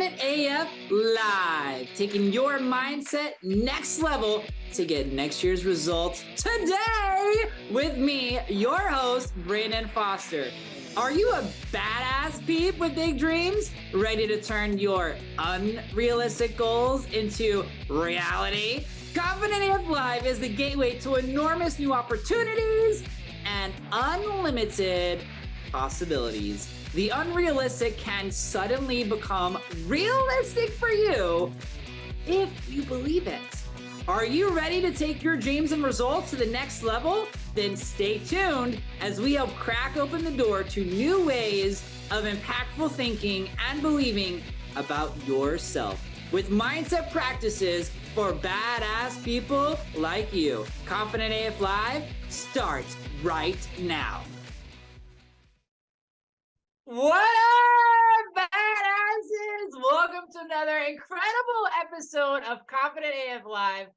Confident AF Live, taking your mindset next level to get next year's results today with me, your host, Brandon Foster. Are you a badass peep with big dreams, ready to turn your unrealistic goals into reality? Confident AF Live is the gateway to enormous new opportunities and unlimited possibilities. The unrealistic can suddenly become realistic for you if you believe it. Are you ready to take your dreams and results to the next level? Then stay tuned as we help crack open the door to new ways of impactful thinking and believing about yourself with mindset practices for badass people like you. Confident AF Live starts right now. What up, badasses? Welcome to another incredible episode of Confident AF Live.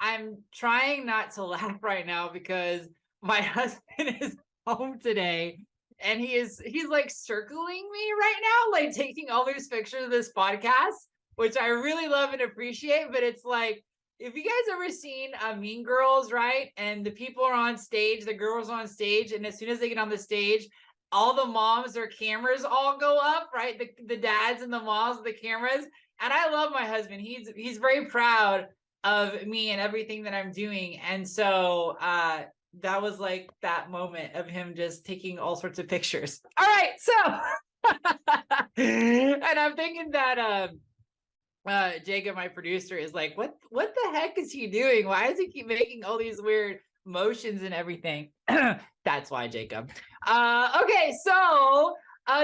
I'm trying not to laugh right now because my husband is home today and he's like circling me right now, like taking all these pictures of this podcast, which I really love and appreciate. But it's like, if you guys ever seen Mean Girls, right? And the people are on stage, the girls are on stage, and as soon as they get on the stage, all the moms, their cameras all go up, right? The dads and the moms with the cameras. And I love my husband. He's very proud of me and everything that I'm doing. And so that was like that moment of him just taking all sorts of pictures. All right, so and I'm thinking that Jacob, my producer, is like, what the heck is he doing? Why does he keep making all these weird motions and everything? That's why, Jacob. Okay, so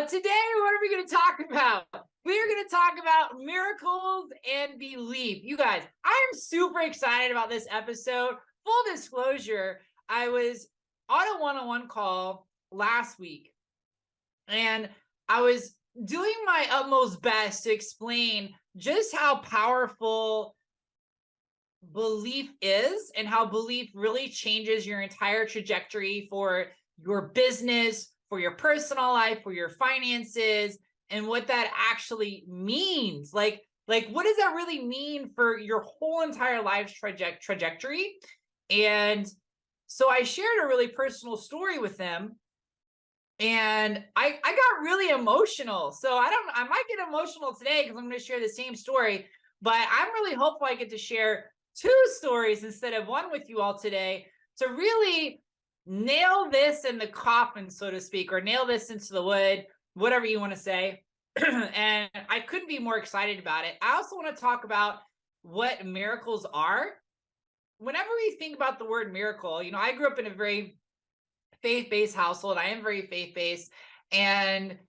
today, what are we going to talk about? We are going to talk about miracles and belief. You guys, I am super excited about this episode. Full disclosure, I was on a one-on-one call last week, and I was doing my utmost best to explain just how powerful belief is and how belief really changes your entire trajectory for your business, for your personal life, for your finances, and what that actually means. Like what does that really mean for your whole entire life's trajectory? And so I shared a really personal story with them, and I got really emotional. So I might get emotional today because I'm going to share the same story, but I'm really hopeful I get to share two stories instead of one with you all today to really nail this in the coffin, so to speak, or nail this into the wood, whatever you want to say. And I couldn't be more excited about it. I also want to talk about what miracles are. Whenever we think about the word miracle, you know, I grew up in a very faith-based household. I am very faith-based. And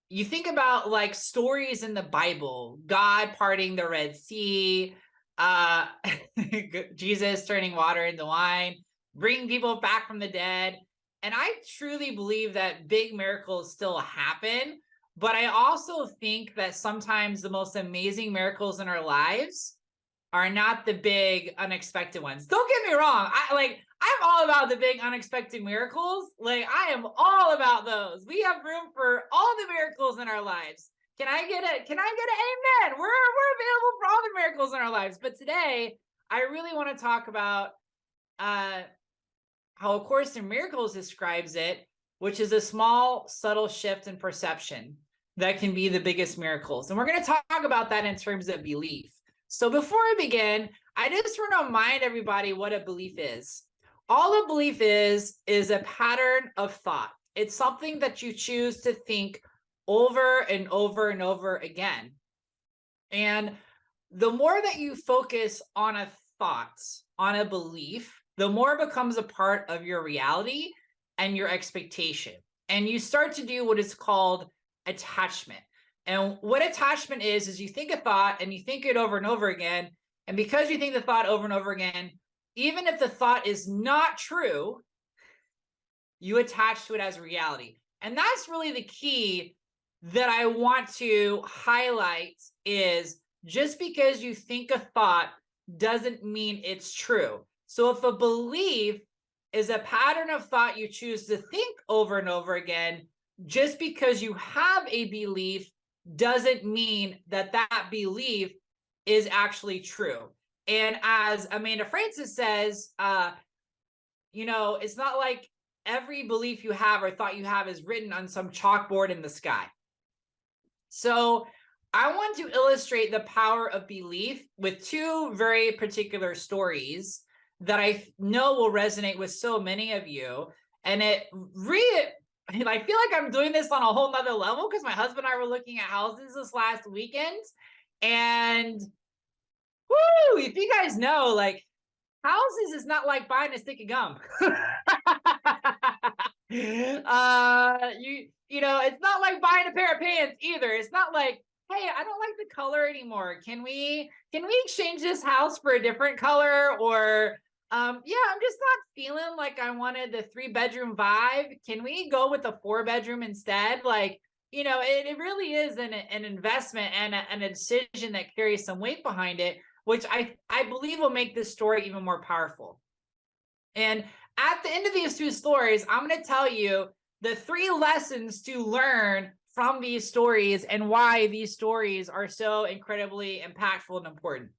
you think about like stories in the Bible, God parting the Red Sea, Jesus turning water into wine, bringing people back from the dead. And I truly believe that big miracles still happen. But I also think that sometimes the most amazing miracles in our lives are not the big unexpected ones. Don't get me wrong. I'm all about the big unexpected miracles. Like, I am all about those. We have room for all the miracles in our lives. Can I get an amen? We're available for all the miracles in our lives. But today, I really want to talk about how A Course in Miracles describes it, which is a small, subtle shift in perception that can be the biggest miracles. And we're going to talk about that in terms of belief. So before I begin, I just want to remind everybody what a belief is. All a belief is a pattern of thought. It's something that you choose to think over and over and over again. And the more that you focus on a thought, on a belief, the more it becomes a part of your reality and your expectation. And you start to do what is called attachment. And what attachment is you think a thought and you think it over and over again. And because you think the thought over and over again, even if the thought is not true, you attach to it as reality. And that's really the key that I want to highlight, is just because you think a thought doesn't mean it's true. So if a belief is a pattern of thought you choose to think over and over again, just because you have a belief doesn't mean that that belief is actually true. And as Amanda Frances says, it's not like every belief you have or thought you have is written on some chalkboard in the sky. So I want to illustrate the power of belief with two very particular stories that I know will resonate with so many of you. And I feel like I'm doing this on a whole nother level because my husband and I were looking at houses this last weekend. And whoo, if you guys know, like, houses is not like buying a stick of gum. It's not like buying a pair of pants either. It's not like, hey, I don't like the color anymore. Can we exchange this house for a different color? Or I'm just not feeling like I wanted the 3-bedroom vibe. Can we go with the 4-bedroom instead? Like, it really is an investment and a decision that carries some weight behind it, which I believe will make this story even more powerful. And at the end of these two stories, I'm going to tell you the 3 lessons to learn from these stories and why these stories are so incredibly impactful and important.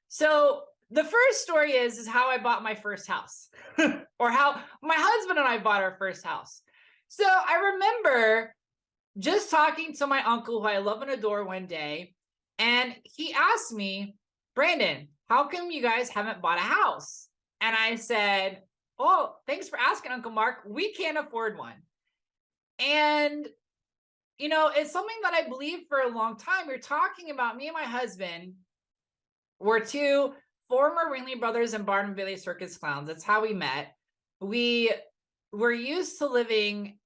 So the first story is how I bought my first house or how my husband and I bought our first house. So I remember just talking to my uncle, who I love and adore, one day, and he asked me, Brandon, how come you guys haven't bought a house? And I said, oh, thanks for asking, Uncle Mark. We can't afford one. And, it's something that I believe for a long time. We're talking about me and my husband were 2 former Ringling Brothers and Barnum Bailey circus clowns. That's how we met. We were used to living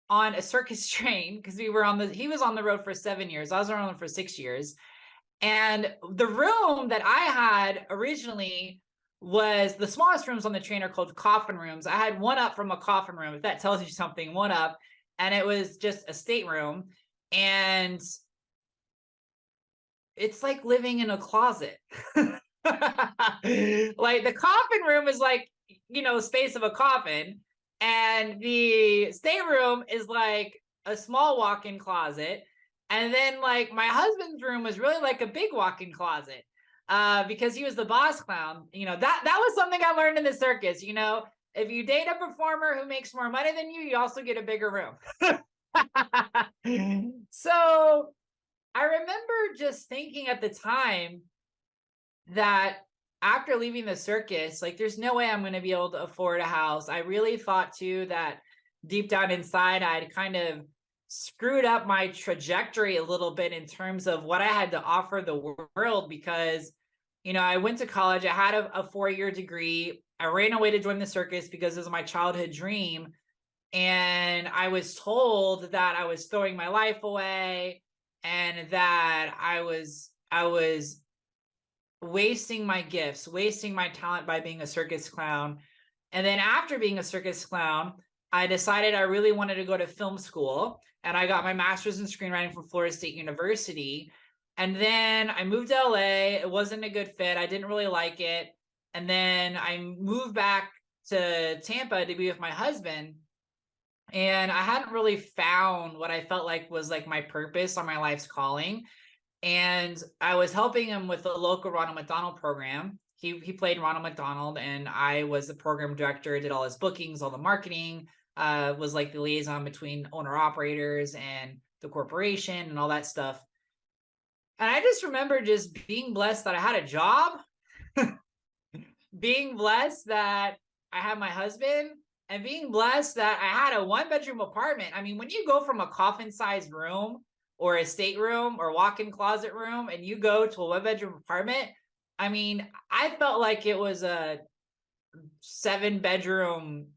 on a circus train because he was on the road for 7 years. I was on the road for 6 years. And the room that I had originally was the smallest rooms on the train are called coffin rooms. I had one up from a coffin room, if that tells you something, one up. And it was just a stateroom. And it's like living in a closet. Like the coffin room is like, space of a coffin. And the stateroom is like a small walk-in closet. And then like my husband's room was really like a big walk-in closet because he was the boss clown. That was something I learned in the circus. If you date a performer who makes more money than you also get a bigger room. So I remember just thinking at the time that after leaving the circus, like, there's no way I'm going to be able to afford a house. I really thought too that deep down inside, I'd kind of screwed up my trajectory a little bit in terms of what I had to offer the world because, I went to college. I had a 4-year degree. I ran away to join the circus because it was my childhood dream. And I was told that I was throwing my life away and that I was wasting my gifts, wasting my talent by being a circus clown. And then after being a circus clown, I decided I really wanted to go to film school. And I got my master's in screenwriting from Florida State University. And then I moved to LA. It wasn't a good fit. I didn't really like it. And then I moved back to Tampa to be with my husband. And I hadn't really found what I felt like was like my purpose or my life's calling. And I was helping him with the local Ronald McDonald program. He played Ronald McDonald, and I was the program director, did all his bookings, all the marketing, was like the liaison between owner operators and the corporation and all that stuff. And I just remember just being blessed that I had a job, being blessed that I had my husband, and being blessed that I had a 1-bedroom apartment. I mean, when you go from a coffin-sized room or a stateroom or walk-in closet room and you go to a 1-bedroom apartment, I mean, I felt like it was a 7-bedroom,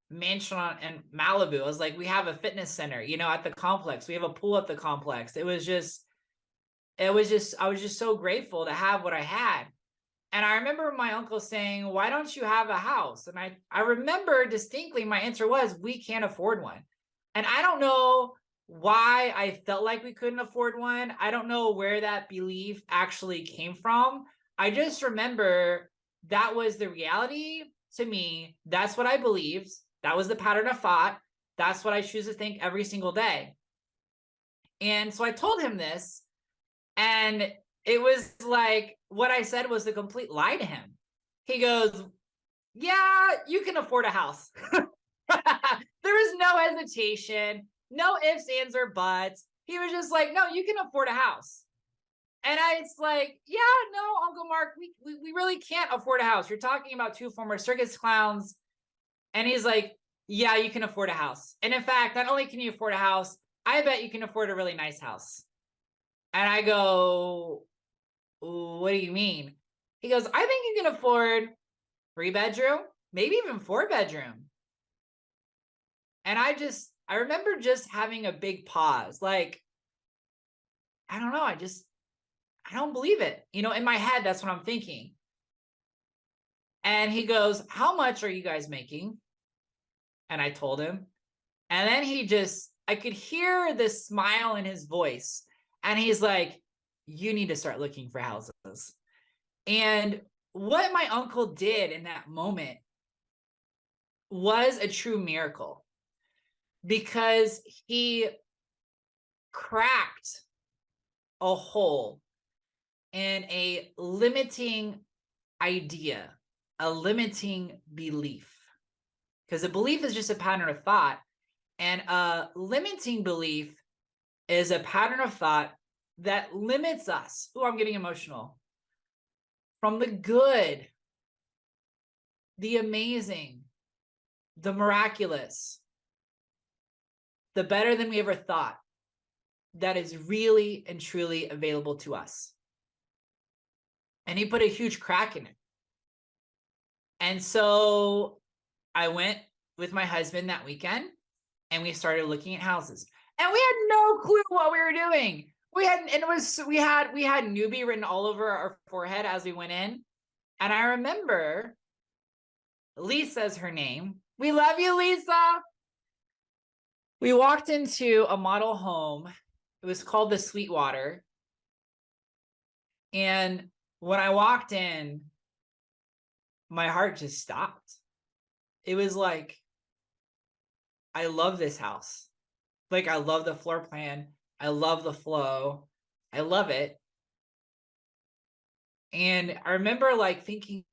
mansion in Malibu. It was like, we have a fitness center, at the complex. We have a pool at the complex. I was just so grateful to have what I had. And I remember my uncle saying, why don't you have a house? And I remember distinctly my answer was, we can't afford one. And I don't know why I felt like we couldn't afford one. I don't know where that belief actually came from. I just remember that was the reality to me. That's what I believed. That was the pattern of thought. That's what I choose to think every single day. And so I told him this, and it was like what I said was a complete lie to him. He goes, yeah, you can afford a house. There was no hesitation, no ifs, ands, or buts. He was just like, no, you can afford a house. And it's like, yeah, no, Uncle Mark, we really can't afford a house. You're talking about two former circus clowns. And he's like, yeah, you can afford a house. And in fact, not only can you afford a house, I bet you can afford a really nice house. And I go, what do you mean? He goes, I think you can afford 3-bedroom, maybe even 4-bedroom. And I remember just having a big pause. Like, I don't know. I don't believe it. In my head, that's what I'm thinking. And he goes, how much are you guys making? And I told him. And then I could hear this smile in his voice. And he's like, you need to start looking for houses. And what my uncle did in that moment was a true miracle, because he cracked a hole in a limiting idea, a limiting belief. Because a belief is just a pattern of thought, and a limiting belief is a pattern of thought that limits us. Oh, I'm getting emotional. From the good, the amazing, the miraculous, the better than we ever thought, that is really and truly available to us. And he put a huge crack in it. And so I went with my husband that weekend, and we started looking at houses. And we had no clue what we were doing. We had newbie written all over our forehead as we went in. And I remember Lisa's her name. We love you, Lisa. We walked into a model home. It was called the Sweetwater. And when I walked in, my heart just stopped. It was like, I love this house. Like, I love the floor plan. I love the flow. I love it. And I remember thinking,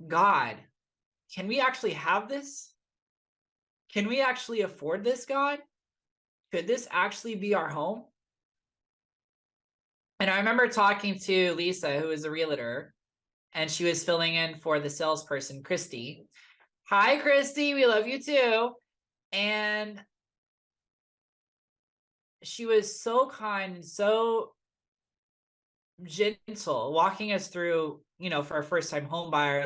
God, can we actually have this? Can we actually afford this, God? Could this actually be our home? And I remember talking to Lisa, who is a realtor, and she was filling in for the salesperson, Christy. Hi, Christy. We love you too. And she was so kind and so gentle, walking us through, for a first-time home buyer,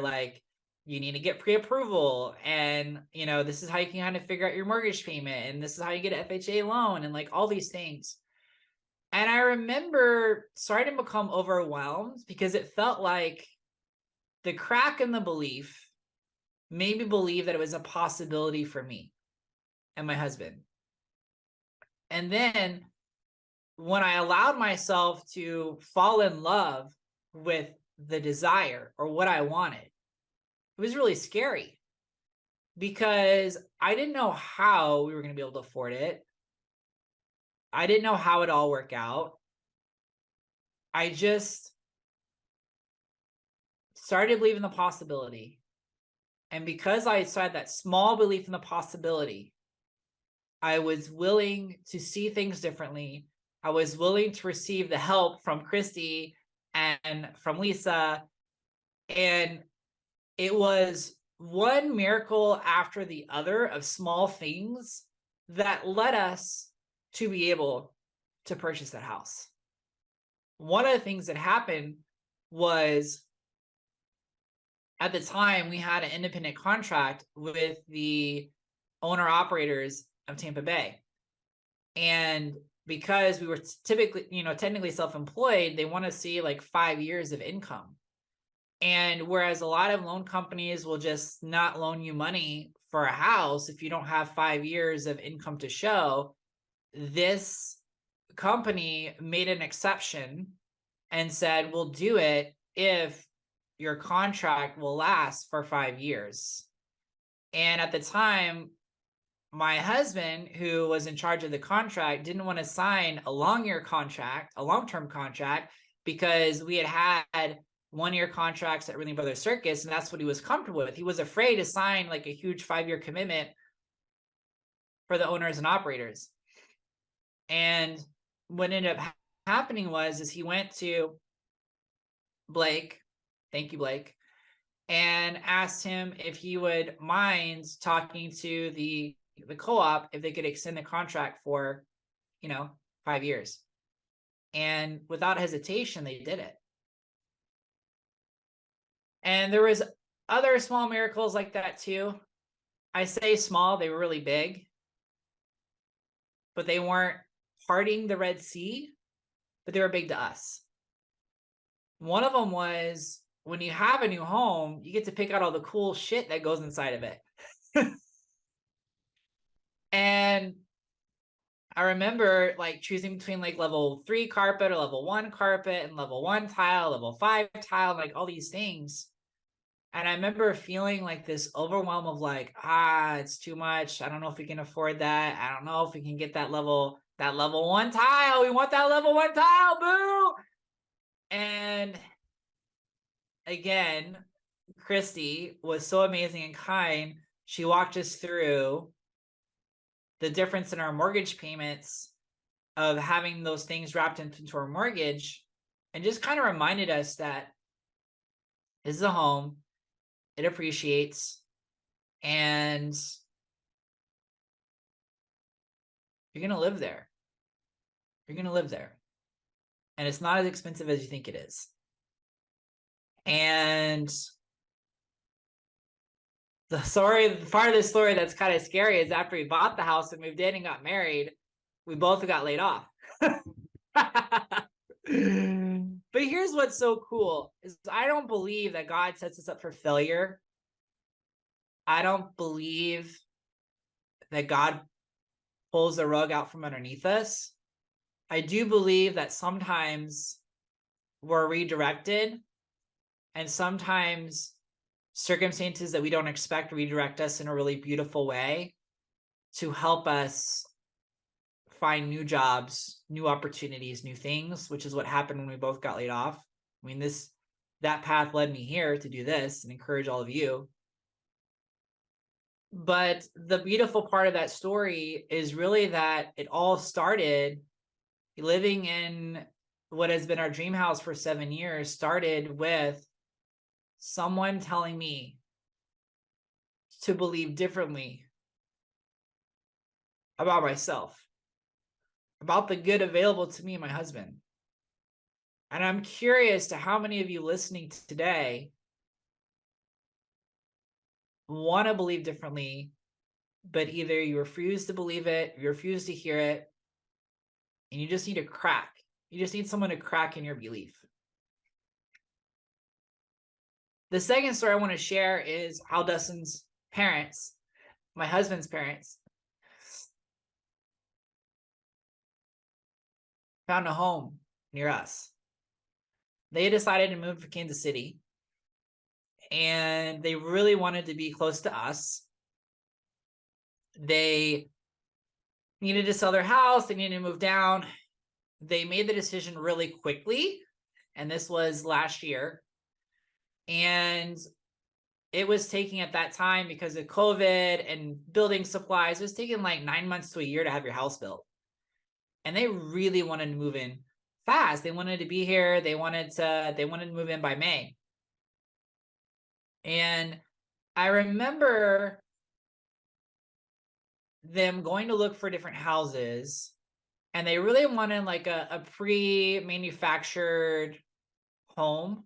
you need to get pre-approval, and this is how you can kind of figure out your mortgage payment, and this is how you get an FHA loan, and all these things. And I remember starting to become overwhelmed, because it felt like the crack in the belief made me believe that it was a possibility for me and my husband. And then when I allowed myself to fall in love with the desire or what I wanted, it was really scary, because I didn't know how we were going to be able to afford it. I didn't know how it all work out. I just started believing the possibility. And because I had that small belief in the possibility, I was willing to see things differently. I was willing to receive the help from Christy and from Lisa. And it was one miracle after the other of small things that led us to be able to purchase that house. One of the things that happened was, at the time, we had an independent contract with the owner operators of Tampa Bay. And because we were technically self-employed, they want to see 5 years of income. And whereas a lot of loan companies will just not loan you money for a house if you don't have 5 years of income to show, this company made an exception and said, we'll do it if your contract will last for 5 years. And at the time, my husband, who was in charge of the contract, didn't want to sign a long-term contract, because we had 1-year contracts at Ringling Brothers Circus, and that's what he was comfortable with. He was afraid to sign like a huge 5-year commitment for the owners and operators. And what ended up happening is he went to Blake, thank you, Blake, and asked him if he would mind talking to the co-op if they could extend the contract for, 5 years. And without hesitation, they did it. And there was other small miracles like that too. I say small, they were really big, but they weren't parting the Red Sea, but they were big to us. One of them was, when you have a new home, you get to pick out all the cool shit that goes inside of it. And I remember like choosing between like level 3 carpet or level 1 carpet and level 1 tile, level 5 tile, like all these things. And I remember feeling like this overwhelm of like, it's too much. I don't know if we can afford that. I don't know if we can get that level 1 tile. We want that level 1 tile, boo. And again, Christy was so amazing and kind. She walked us through the difference in our mortgage payments of having those things wrapped into our mortgage, and just kind of reminded us that this is a home, it appreciates, and you're going to live there. You're going to live there. And it's not as expensive as you think it is. And the part of the story that's kind of scary is after we bought the house and moved in and got married, we both got laid off. But here's what's so cool is I don't believe that God sets us up for failure. I don't believe that God pulls the rug out from underneath us. I do believe that sometimes we're redirected, and sometimes circumstances that we don't expect redirect us in a really beautiful way to help us find new jobs, new opportunities, new things, which is what happened when we both got laid off. I mean, that path led me here to do this and encourage all of you. But the beautiful part of that story is really that it all started living in what has been our dream house for 7 years, started with someone telling me to believe differently about myself, about the good available to me and my husband. And I'm curious to how many of you listening today want to believe differently, but either you refuse to believe it, you refuse to hear it, and you just need a crack. You just need someone to crack in your belief. The second story I want to share is how Dustin's parents, my husband's parents, found a home near us. They decided to move to Kansas City, and they really wanted to be close to us. They needed to sell their house. They needed to move down. They made the decision really quickly, and this was last year. And it was taking at that time, because of COVID and building supplies, it was taking like 9 months to a year to have your house built. And they really wanted to move in fast. They wanted to be here. They wanted to move in by May. And I remember them going to look for different houses, and they really wanted like a pre-manufactured home.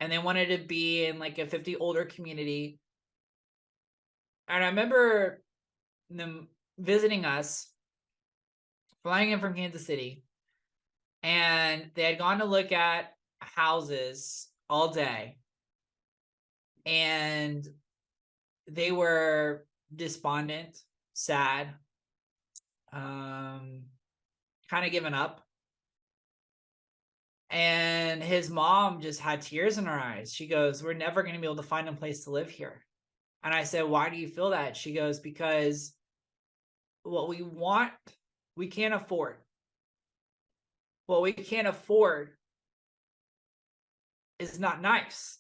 And they wanted to be in like a 50 older community. And I remember them visiting us, flying in from Kansas City, and they had gone to look at houses all day. And they were despondent, sad, kind of given up. And his mom just had tears in her eyes. She goes, "We're never going to be able to find a place to live here." And I said, why do you feel that? She goes, because what we want, we can't afford. What we can't afford is not nice.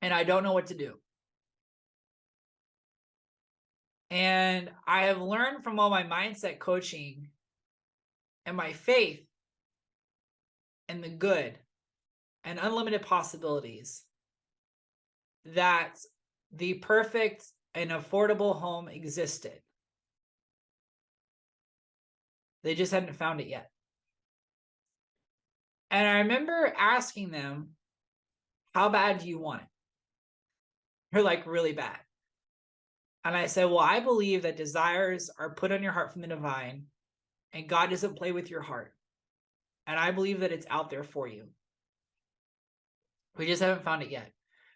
And I don't know what to do. And I have learned from all my mindset coaching and my faith in the good and unlimited possibilities that the perfect and affordable home existed. They just hadn't found it yet. And I remember asking them, how bad do you want it? They're like, really bad. And I said, well, I believe that desires are put on your heart from the divine, and God doesn't play with your heart. And I believe that it's out there for you. We just haven't found it yet.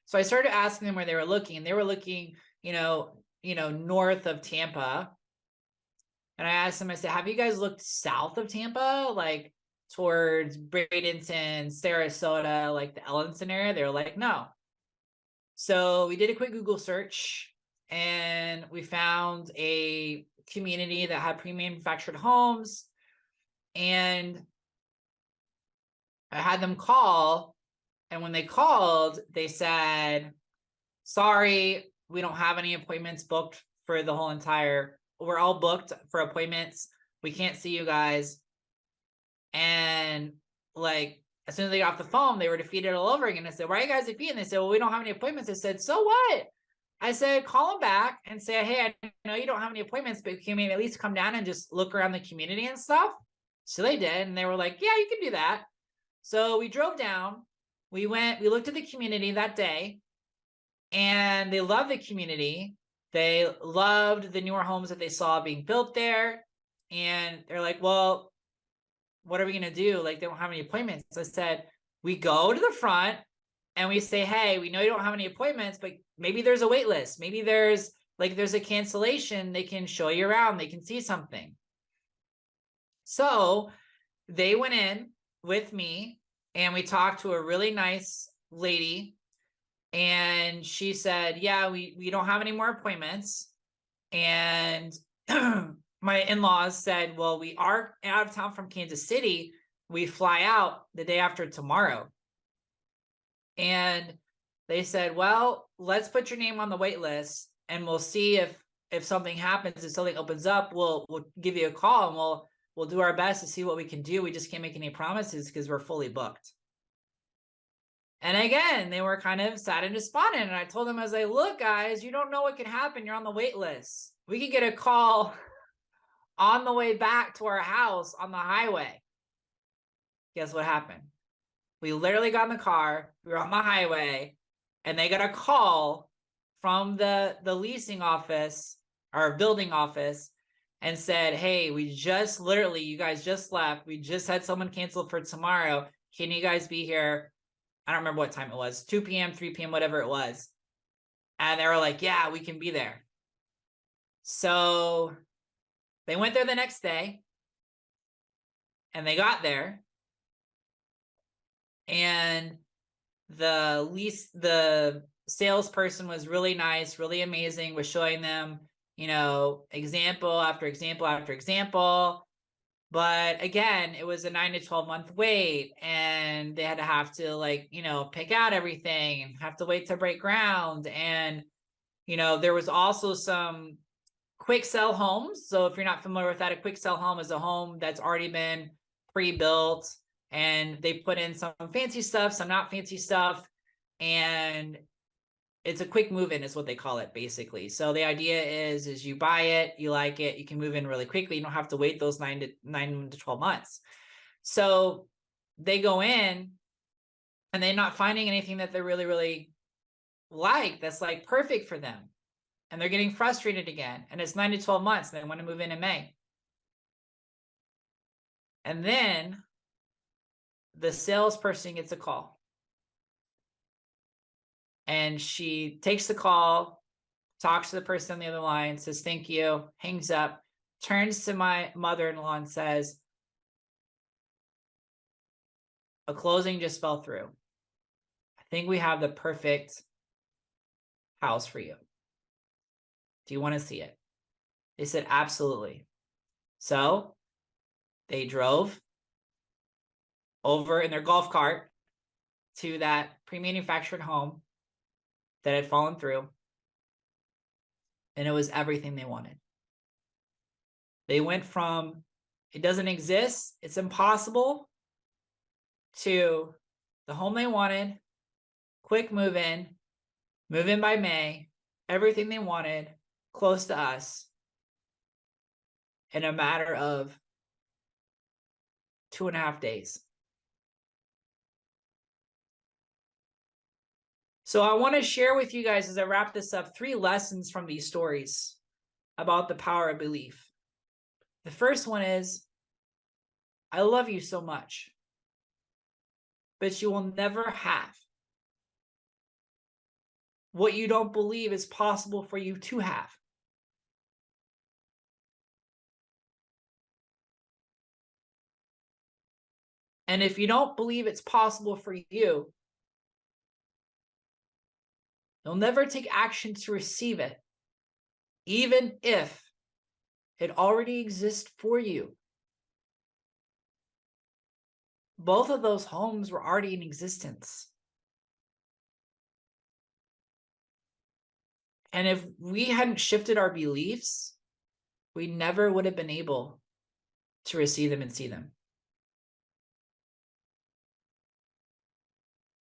So I started asking them where they were looking, and they were looking, north of Tampa. And I asked them, I said, have you guys looked south of Tampa, like towards Bradenton, Sarasota, like the Ellenson area? They were like, no. So we did a quick Google search, and we found a community that had pre-manufactured homes, and I had them call. And when they called, they said, sorry, we don't have any appointments booked for the whole entire, we're all booked for appointments. We can't see you guys. And like, as soon as they got off the phone, they were defeated all over again. I said, why are you guys defeated? And they said, well, we don't have any appointments. I said, so what? I said, call them back and say, hey, I know you don't have any appointments, but can we at least come down and just look around the community and stuff? So they did. And they were like, yeah, you can do that. So we drove down. We looked at the community that day, and they loved the community. They loved the newer homes that they saw being built there. And they're like, well, what are we going to do? Like, they don't have any appointments. So I said, we go to the front and we say, hey, we know you don't have any appointments, but maybe there's a wait list. Maybe there's a cancellation. They can show you around. They can see something. So they went in with me, and we talked to a really nice lady, and she said, yeah, we don't have any more appointments. And my in-laws said, well, we are out of town from Kansas City. We fly out the day after tomorrow. And they said, well, let's put your name on the wait list, and we'll see if something happens, if something opens up, we'll give you a call, and we'll do our best to see what we can do. We just can't make any promises because we're fully booked. And again, they were kind of sad and despondent. And I told them, I was like, look, guys, you don't know what could happen. You're on the wait list. We could get a call on the way back to our house on the highway. Guess what happened? We literally got in the car. We were on the highway, and they got a call from the leasing office, our building office, and said, hey, you guys just left. We just had someone cancel for tomorrow. Can you guys be here? I don't remember what time it was, 2 p.m., 3 p.m., whatever it was. And they were like, yeah, we can be there. So they went there the next day, and they got there, and the salesperson was really nice, really amazing, was showing them, example after example after example. But again, it was a 9 to 12 month wait, and they had to pick out everything and have to wait to break ground. And, there was also some quick sell homes. So if you're not familiar with that, a quick sell home is a home that's already been pre-built, and they put in some fancy stuff, some not fancy stuff. And it's a quick move-in is what they call it, basically. So the idea is you buy it, you like it, you can move in really quickly. You don't have to wait those 9 to 12 months. So they go in, and they're not finding anything that they're really, really like, that's like perfect for them. And they're getting frustrated again. And it's 9 to 12 months, and they want to move in May. And then the salesperson gets a call. And she takes the call, talks to the person on the other line, says, thank you, hangs up, turns to my mother-in-law and says, a closing just fell through. I think we have the perfect house for you. Do you want to see it? They said, absolutely. So they drove over in their golf cart to that pre-manufactured home that had fallen through. And it was everything they wanted. They went from, it doesn't exist, it's impossible, to the home they wanted, quick move in by May, everything they wanted, close to us, in a matter of 2.5 days. So I want to share with you guys, as I wrap this up, 3 lessons from these stories about the power of belief. The first one is, I love you so much, but you will never have what you don't believe is possible for you to have. And if you don't believe it's possible for you, you'll never take action to receive it, even if it already exists for you. Both of those homes were already in existence. And if we hadn't shifted our beliefs, we never would have been able to receive them and see them.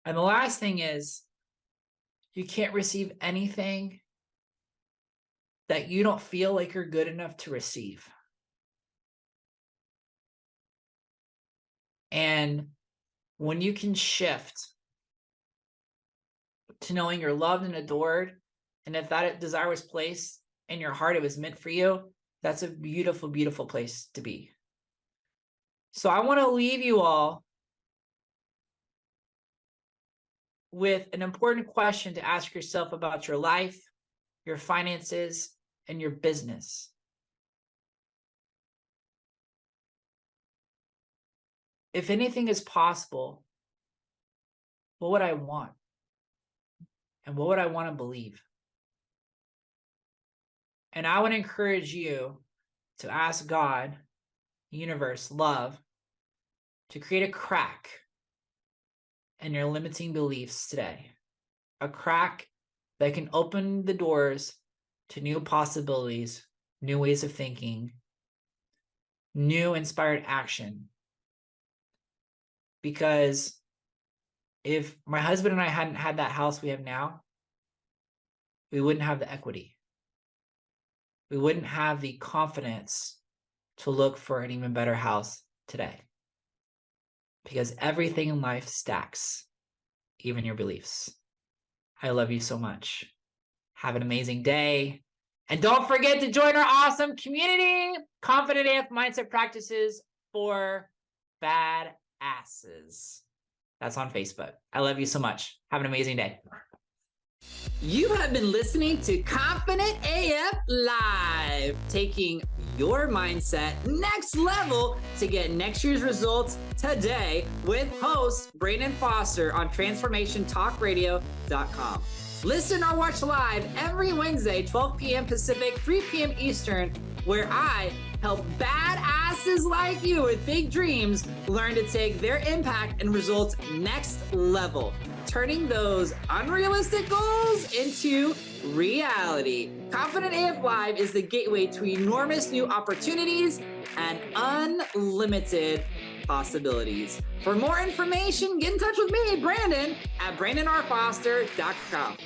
And the last thing is, you can't receive anything that you don't feel like you're good enough to receive. And when you can shift to knowing you're loved and adored, and if that desire was placed in your heart, it was meant for you, that's a beautiful, beautiful place to be. So I want to leave you all with an important question to ask yourself about your life, your finances, and your business. If anything is possible, what would I want? And what would I want to believe? And I would encourage you to ask God, universe, love, to create a crack in your limiting beliefs today. A crack that can open the doors to new possibilities, new ways of thinking, new inspired action. Because if my husband and I hadn't had that house we have now, we wouldn't have the equity. We wouldn't have the confidence to look for an even better house today. Because everything in life stacks, even your beliefs. I love you so much. Have an amazing day. And don't forget to join our awesome community, Confident AF Mindset Practices for Badasses. That's on Facebook. I love you so much. Have an amazing day. You have been listening to Confident AF Live, taking your mindset next level to get next year's results today with host Brandon Foster on TransformationTalkRadio.com. Listen or watch live every Wednesday, 12 p.m. Pacific, 3 p.m. Eastern, where I help badasses like you with big dreams learn to take their impact and results next level, turning those unrealistic goals into reality. Confident AF Live is the gateway to enormous new opportunities and unlimited possibilities. For more information, get in touch with me, Brandon, at BrandonRFoster.com.